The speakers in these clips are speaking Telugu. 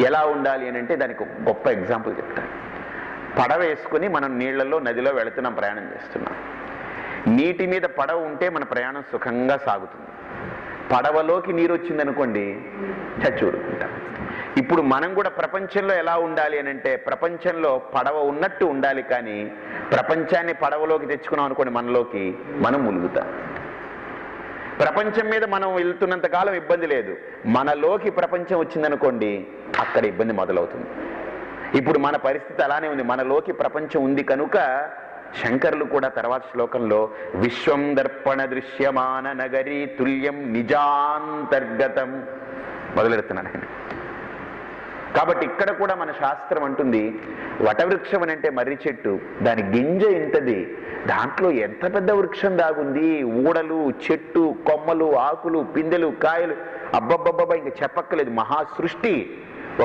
ఎలా ఉండాలి అని అంటే దానికి ఒక గొప్ప ఎగ్జాంపుల్ చెప్తాను. పడవ వేసుకుని మనం నీళ్లలో నదిలో వెళుతున్నాం, ప్రయాణం చేస్తున్నాం. నీటి మీద పడవ ఉంటే మన ప్రయాణం సుఖంగా సాగుతుంది. పడవలోకి నీరు వచ్చిందనుకోండి చచ్చి ఊరుకుంటాం. ఇప్పుడు మనం కూడా ప్రపంచంలో ఎలా ఉండాలి అని అంటే ప్రపంచంలో పడవ ఉన్నట్టు ఉండాలి, కానీ ప్రపంచాన్ని పడవలోకి తెచ్చుకున్నాం అనుకోండి మనలోకి, మనం ములుగుతాం. ప్రపంచం మీద మనం వెళ్తున్నంత కాలం ఇబ్బంది లేదు, మనలోకి ప్రపంచం వచ్చిందనుకోండి అక్కడ ఇబ్బంది మొదలవుతుంది. ఇప్పుడు మన పరిస్థితి అలానే ఉంది, మనలోకి ప్రపంచం ఉంది కనుక శంకరులు కూడా తర్వాత శ్లోకంలో విశ్వం దర్పణ దృశ్యమాన నగరీ తుల్యం నిజాంతర్గతం మొదలెడుతున్నాను. కాబట్టి ఇక్కడ కూడా మన శాస్త్రం అంటుంది వటవృక్షం అని అంటే మర్రి చెట్టు, దాని గింజ ఇంతది, దాంట్లో ఎంత పెద్ద వృక్షం దాగుంది, ఊడలు, చెట్టు, కొమ్మలు, ఆకులు, పిందెలు, కాయలు, అబ్బబ్బబ్బబ్బా ఇంక చెప్పక్కలేదు. మహాసృష్టి,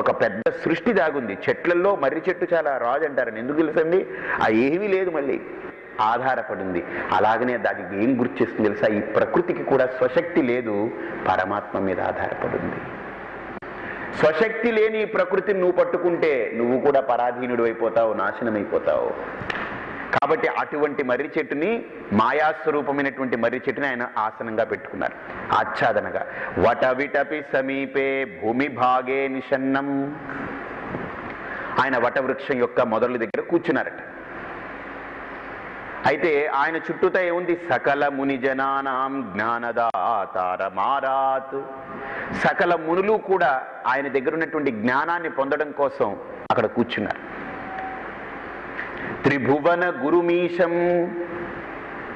ఒక పెద్ద సృష్టి దాగుంది చెట్లలో. మర్రి చెట్టు చాలా రాజు అంటారని ఎందుకు తెలుసండి? ఆ ఏమీ లేదు, మళ్ళీ ఆధారపడింది. అలాగనే దానికి ఏం గుర్తు చేస్తుంది తెలుసా? ఈ ప్రకృతికి కూడా స్వశక్తి లేదు, పరమాత్మ మీద ఆధారపడింది. స్వశక్తి లేని ఈ ప్రకృతిని నువ్వు పట్టుకుంటే నువ్వు కూడా పరాధీనుడు అయిపోతావు, నాశనం అయిపోతావు. కాబట్టి అటువంటి మర్రి చెట్టుని, మాయాస్వరూపమైనటువంటి మర్రి చెట్టుని ఆయన ఆసనంగా పెట్టుకున్నారు, ఆచ్ఛాదనగా. వటవిటపి సమీపే భూమి భాగే నిషన్నం. ఆయన వటవృక్షం యొక్క మొదలు దగ్గర కూర్చున్నారట. అయితే ఆయన చుట్టూతా ఏముంది? సకల మునిజనానాం జ్ఞానదాతారమారాత్. సకల మునులు కూడా ఆయన దగ్గర ఉన్నటువంటి జ్ఞానాన్ని పొందడం కోసం అక్కడ కూర్చున్నారు. త్రిభువన గురుమీశం.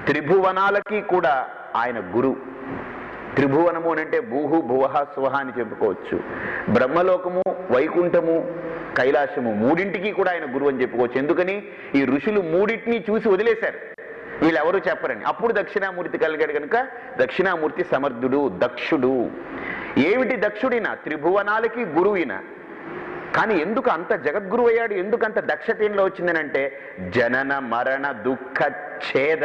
త్రిభువనాలకి కూడా ఆయన గురు. త్రిభువనము అని అంటే భూహు భువహ సువహ అని చెప్పుకోవచ్చు. బ్రహ్మలోకము, వైకుంఠము, కైలాసము మూడింటికి కూడా ఆయన గురువు అని చెప్పుకోవచ్చు. ఎందుకని? ఈ ఋషులు మూడింటిని చూసి వదిలేశారు, వీళ్ళెవరూ చెప్పరని. అప్పుడు దక్షిణామూర్తి కలిగాడు కనుక దక్షిణామూర్తి సమర్థుడు, దక్షుడు. ఏమిటి దక్షుడినా? త్రిభువనాలకి గురువిన. కానీ ఎందుకు అంత జగద్గురు అయ్యాడు? ఎందుకు అంత దక్షతలో వచ్చిందనంటే జనన మరణ దుఃఖ ఛేద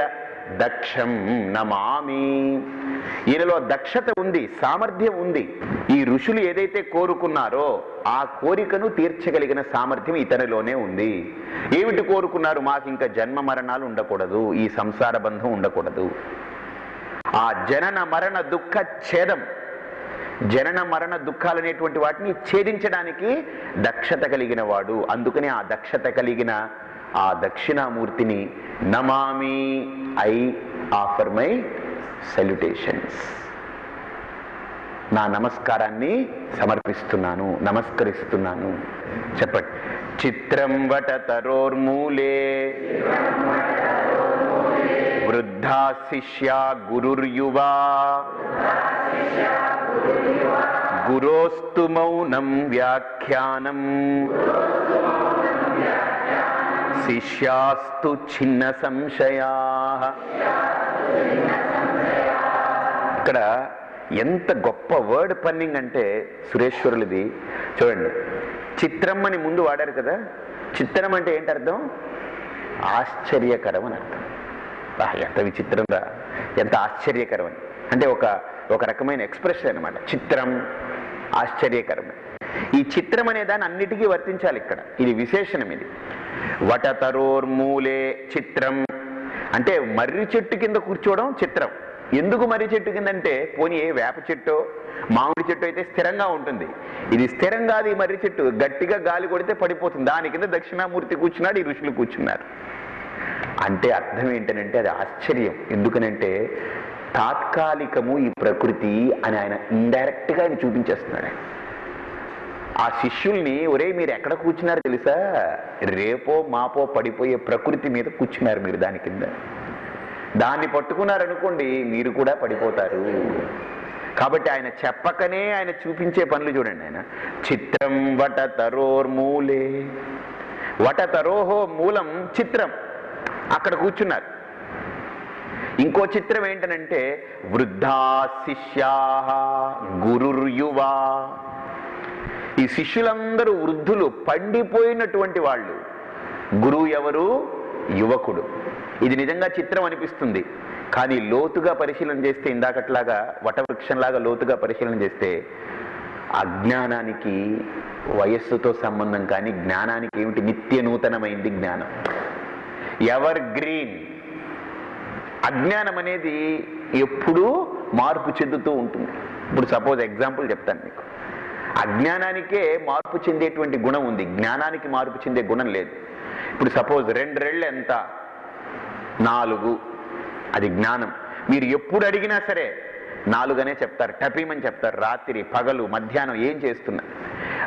దక్షం నమామి. ఈయనలో దక్షత ఉంది, సామర్థ్యం ఉంది. ఈ ఋషులు ఏదైతే కోరుకున్నారో ఆ కోరికను తీర్చగలిగిన సామర్థ్యం ఇతనిలోనే ఉంది. ఏమిటి కోరుకున్నారు? మాకు ఇంకా జన్మ మరణాలు ఉండకూడదు, ఈ సంసార బంధం ఉండకూడదు. ఆ జనన మరణ దుఃఖ ఛేదం, జనన మరణ దుఃఖాలు అనేటువంటి వాటిని ఛేదించడానికి దక్షత కలిగిన వాడు. అందుకని ఆ దక్షత కలిగిన ఆ దక్షిణామూర్తిని నమామి, ఐ ఆఫర్ మై సెల్యుటేషన్స్, నా నమస్కారాన్ని సమర్పిస్తున్నాను, నమస్కరిస్తున్నాను. చెప్పండి. చిత్రం వటతరోర్మూలే వృద్ధా శిష్యా గురుర్యువా గురోస్తు మౌనం వ్యాఖ్యానం శిష్యాస్తు ఛిన్న సంశయా. ఇక్కడ ఎంత గొప్ప వర్డ్ పన్నింగ్ అంటే సురేశ్వరులది. చూడండి, చిత్రం అని ముందు వాడారు కదా. చిత్రం అంటే ఏంటి అర్థం? ఆశ్చర్యకరం అని అర్థం. ఎంత విచిత్రం రా, ఎంత ఆశ్చర్యకరం అని అంటే ఒక రకమైన ఎక్స్ప్రెషన్ అనమాట. చిత్రం, ఆశ్చర్యకరం. ఈ చిత్రం అనే దాన్ని అన్నిటికీ వర్తించాలి ఇక్కడ. ఇది విశేషణం. ఇది వటతరోర్మూలే చిత్రం అంటే మర్రి చెట్టు కింద కూర్చోవడం చిత్రం. ఎందుకు మర్రి చెట్టు కింద అంటే పోనీ ఏ వేప చెట్టు, మామిడి చెట్టు అయితే స్థిరంగా ఉంటుంది. ఇది స్థిరం కాదు. ఈ మర్రి చెట్టు గట్టిగా గాలి కొడితే పడిపోతుంది. దాని కింద దక్షిణామూర్తి కూర్చున్నాడు, ఈ ఋషులు కూర్చున్నారు. అంటే అర్థం ఏంటనంటే అది ఆశ్చర్యం. ఎందుకనంటే తాత్కాలికము ఈ ప్రకృతి అని ఆయన ఇండైరెక్ట్ గా ఆయన చూపించేస్తున్నాడు. ఆ శిష్యుల్ని, ఒరే మీరు ఎక్కడ కూర్చున్నారు తెలుసా? రేపో మాపో పడిపోయే ప్రకృతి మీద కూర్చున్నారు మీరు. దాని కింద దాన్ని పట్టుకున్నారనుకోండి మీరు కూడా పడిపోతారు. కాబట్టి ఆయన చెప్పకనే ఆయన చూపించే పనులు చూడండి. ఆయన చిత్రం వటతరోర్మూలే. వటతరోహో మూలం చిత్రం, అక్కడ కూర్చున్నారు. ఇంకో చిత్రం ఏంటనంటే వృద్ధా శిష్యా గురుర్యువా. ఈ శిష్యులందరూ వృద్ధులు, పండిపోయినటువంటి వాళ్ళు. గురువు ఎవరు? యువకుడు. ఇది నిజంగా చిత్రం అనిపిస్తుంది, కానీ లోతుగా పరిశీలన చేస్తే, ఇందాకట్లాగా వటవృక్షంలాగా లోతుగా పరిశీలన చేస్తే అజ్ఞానానికి వయస్సుతో సంబంధం కానీ జ్ఞానానికి ఏమిటి? నిత్య నూతనమైంది జ్ఞానం, ఎవర్ గ్రీన్. అజ్ఞానం అనేది ఎప్పుడూ మార్పు చెందుతూ ఉంటుంది. ఇప్పుడు సపోజ్ ఎగ్జాంపుల్ చెప్తాను మీకు. అజ్ఞానానికే మార్పు చెందేటువంటి గుణం ఉంది, జ్ఞానానికి మార్పు చెందే గుణం లేదు. ఇప్పుడు సపోజ్ 2 రెళ్ళు ఎంత? 4. అది జ్ఞానం. మీరు ఎప్పుడు అడిగినా సరే 4 అనే చెప్తారు, టపీమని చెప్తారు. రాత్రి పగలు మధ్యాహ్నం ఏం చేస్తున్నారు?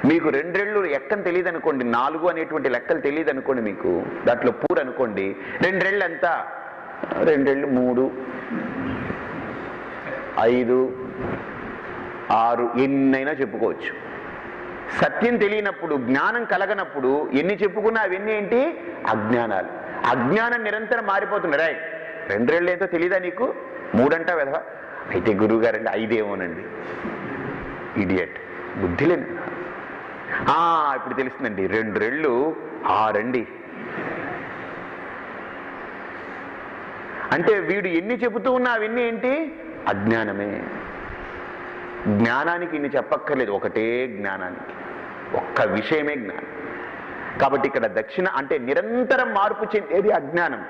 మీకు 2 రెళ్ళు ఎక్కని తెలియదు అనుకోండి, 4 అనేటువంటి లెక్కలు తెలియదు అనుకోండి, మీకు దాంట్లో పూర్ అనుకోండి. 2 రెళ్ళు ఎంత? 2 రెళ్ళు 3, 5, 6 ఎన్నైనా చెప్పుకోవచ్చు. సత్యం తెలియనప్పుడు, జ్ఞానం కలగనప్పుడు ఎన్ని చెప్పుకున్నా అవన్నీ ఏంటి? అజ్ఞానాలు. అజ్ఞానం నిరంతరం మారిపోతుంది. రైట్, 2 రెళ్ళు ఏంటో తెలీదా నీకు? 3 అంటా వెధవా. అయితే గురువు గారండి 5 ఏమోనండి, ఇడియట్, బుద్ధి లేదు. ఇప్పుడు తెలుస్తుందండి, 2 రెళ్ళు 6 అండి. అంటే వీడు ఎన్ని చెబుతూ ఉన్నా అవన్నీ ఏంటి? అజ్ఞానమే. జ్ఞానానికి ఇన్ని చెప్పక్కర్లేదు, ఒకటే జ్ఞానానికి, ఒక్క విషయమే జ్ఞానం. కాబట్టి ఇక్కడ దక్షిణ అంటే నిరంతరం మార్పు చెందేది అజ్ఞానం.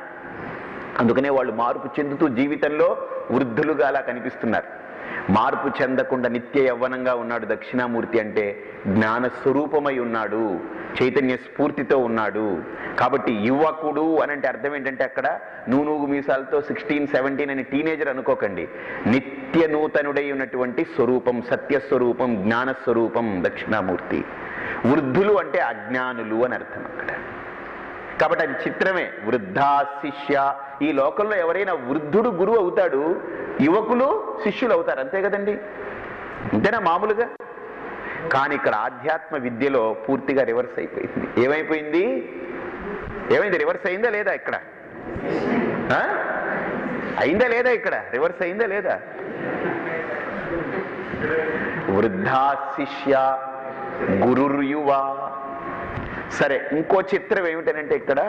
అందుకనే వాళ్ళు మార్పు చెందుతూ జీవితంలో వృద్ధులుగా అలా కనిపిస్తున్నారు. మార్పు చెందకుండా నిత్య యవ్వనంగా ఉన్నాడు దక్షిణామూర్తి అంటే జ్ఞాన స్వరూపమై ఉన్నాడు, చైతన్య స్ఫూర్తితో ఉన్నాడు. కాబట్టి యువకుడు అని అంటే అర్థం ఏంటంటే అక్కడ నూనూగు మీసాలతో 16, 17 అని టీనేజర్ అనుకోకండి. నిత్య నూతనుడై ఉన్నటువంటి స్వరూపం, సత్యస్వరూపం, జ్ఞానస్వరూపం దక్షిణామూర్తి. వృద్ధులు అంటే అజ్ఞానులు అని అర్థం అక్కడ. కాబట్టి అది చిత్రమే. వృద్ధా శిష్య. ఈ లోకంలో ఎవరైనా వృద్ధుడు గురువు అవుతాడు, యువకులు శిష్యులు అవుతారు, అంతే కదండి, అంతేనా మామూలుగా. కానీ ఇక్కడ ఆధ్యాత్మ విద్యలో పూర్తిగా రివర్స్ అయిపోయింది. ఏమైపోయింది? ఏమైంది? రివర్స్ అయిందా లేదా? ఇక్కడ అయిందా లేదా? ఇక్కడ రివర్స్ అయిందా లేదా? వృద్ధా శిష్య గురుర్యువ. సరే, ఇంకో చిత్రం ఏమిటనంటే ఇక్కడ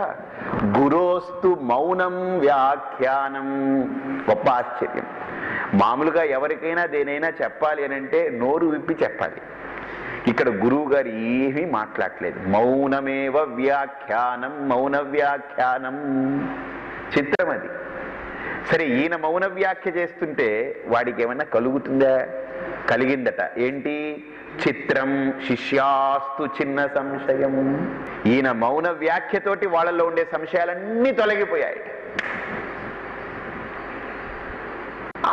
గురోస్తు మౌనం వ్యాఖ్యానం. గొప్ప ఆశ్చర్యం. మామూలుగా ఎవరికైనా దేనైనా చెప్పాలి అని అంటే నోరు విప్పి చెప్పాలి. ఇక్కడ గురువు గారు ఏమీ మాట్లాడలేదు. మౌనమేవ వ్యాఖ్యానం, మౌన వ్యాఖ్యానం. చిత్రం అది. సరే, ఈయన మౌన వ్యాఖ్య చేస్తుంటే వాడికి ఏమన్నా కలుగుతుందా? కలిగిందట. ఏంటి? చిత్రం శిష్యాస్తు చిన్న సంశయం. ఈయన మౌన వ్యాఖ్యతోటి వాళ్ళలో ఉండే సంశయాలన్నీ తొలగిపోయాయి.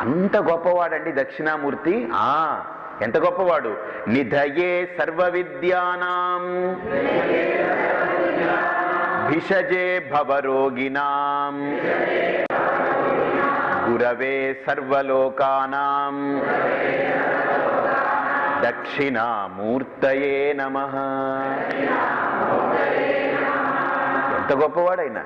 అంత గొప్పవాడండి దక్షిణామూర్తి. ఎంత గొప్పవాడు! నిధయే సర్వ విద్యానాం భిషజే భవరోగిణాం గురవే సర్వలోకానాం దక్షిణామూర్తయే నమః. ఎంత గొప్పవాడైనా!